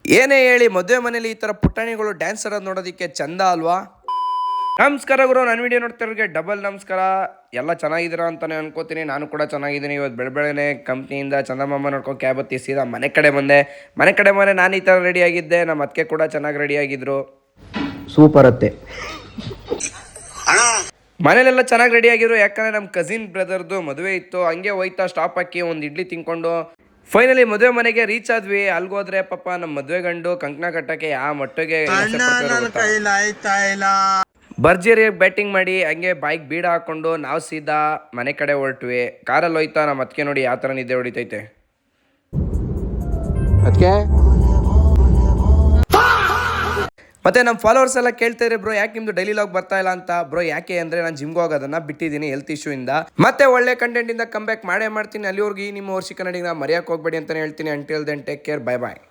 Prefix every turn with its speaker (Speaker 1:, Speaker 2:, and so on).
Speaker 1: ಏನೇ ಹೇಳಿ ಮದುವೆ ಮನೇಲಿ ಈ ಥರ ಪುಟಾಣಿಗಳು ಡ್ಯಾನ್ಸ್ ಆಡೋದು ನೋಡೋದಕ್ಕೆ ಚಂದ ಅಲ್ವಾ? ನಮಸ್ಕಾರ ಗುರು, ನನ್ನ ವಿಡಿಯೋ ನೋಡ್ತಿರೋರಿಗೆ ಡಬಲ್ ನಮಸ್ಕಾರ. ಎಲ್ಲ ಚೆನ್ನಾಗಿದ್ದೀರಾ ಅಂತಾನೆ ಅನ್ಕೋತೀನಿ. ನಾನು ಕೂಡ ಚೆನ್ನಾಗಿದ್ದೀನಿ. ಇವತ್ತು ಬೆಳಬೆಳನೆ ಕಂಪ್ನಿಯಿಂದ ಚಂದಮಾಮ ನೋಡ್ಕೊಂಡು ಕ್ಯಾಬ್ ಹತ್ತಿ ಸೀದಾ ಮನೆ ಕಡೆ ಬಂದೆ. ನಾನು ಈ ಥರ ರೆಡಿ ಆಗಿದ್ದೆ. ನಮ್ಮ ಅತ್ತೆ ಕೂಡ ಚೆನ್ನಾಗಿ ರೆಡಿ ಆಗಿದ್ರು.
Speaker 2: ಸೂಪರ್ ಅತ್ತೆ.
Speaker 1: ಮನೇಲೆಲ್ಲ ಚೆನ್ನಾಗಿ ರೆಡಿ ಆಗಿದ್ರು. ಯಾಕಂದರೆ ನಮ್ಮ ಕಸಿನ್ ಬ್ರದರ್ದು ಮದುವೆ ಇತ್ತು. ಹಂಗೆ ಹೋಯ್ತಾ ಸ್ಟಾಪ್ ಹಾಕಿ ಒಂದು ಇಡ್ಲಿ ತಿನ್ಕೊಂಡು ಫೈನಲಿ ಮದುವೆ ಮನೆಗೆ ರೀಚ್ ಆದ್ವಿ. ಅಲ್ಗೋದ್ರೆ ಪಾಪ ನಮ್ಮ ಮದುವೆ ಗಂಡು ಕಂಕಣ ಕಟ್ಟಕ್ಕೆ ಆ ಮಟ್ಟಿಗೆ ಭರ್ಜರಿಯಾಗಿ ಬ್ಯಾಟಿಂಗ್ ಮಾಡಿ ಹಂಗೆ ಬೈಕ್ ಬೀಡ ಹಾಕೊಂಡು ನಾವು ಸೀದಾ ಮನೆ ಕಡೆ ಹೊರಟ್ವಿ. ಕಾರಲ್ಲಿ ಹೋಯ್ತಾ ನಮ್ಮ ಅತ್ತಿಗೆ ನೋಡಿ ಯಾವ ಥರ ನಿದ್ದೆ ಹೊಡಿತೈತೆ. ಮತ್ತೆ ನಮ್ಮ ಫಾಲೋವರ್ಸ್ ಎಲ್ಲ ಕೇಳ್ತಾರೆ, ಬ್ರೋ ಯಾಕೆ ನಿಮ್ದು ಡೈಲಿ ಲಾಗ್ ಬರ್ತಾ ಇಲ್ಲ ಅಂತ. ಬ್ರೋ ಯಾಕೆ ಅಂದ್ರೆ ನಾನು ಜಿಮ್ಗೆ ಹೋಗೋದನ್ನ ಬಿಟ್ಟಿದ್ದೀನಿ ಹೆಲ್ತ್ ಇಶ್ಯೂ ಇಂದ. ಮತ್ತೆ ಒಳ್ಳೆ ಕಂಟೆಂಟ್ ಇಂದ ಕಮ್ ಬ್ಯಾಕ್ ಮಾಡೇ ಮಾಡ್ತೀನಿ. ಅಲ್ಲಿವರೆಗೂ ನಿಮ್ಮ ವರ್ಷ ಕನ್ನಡಿಗ ಮರೆಯಕ್ಕೆ ಹೋಗ್ಬೇಡಿ ಅಂತಾನೆ ಹೇಳ್ತೀನಿ. Until then take care, bye ಬಾಯ್.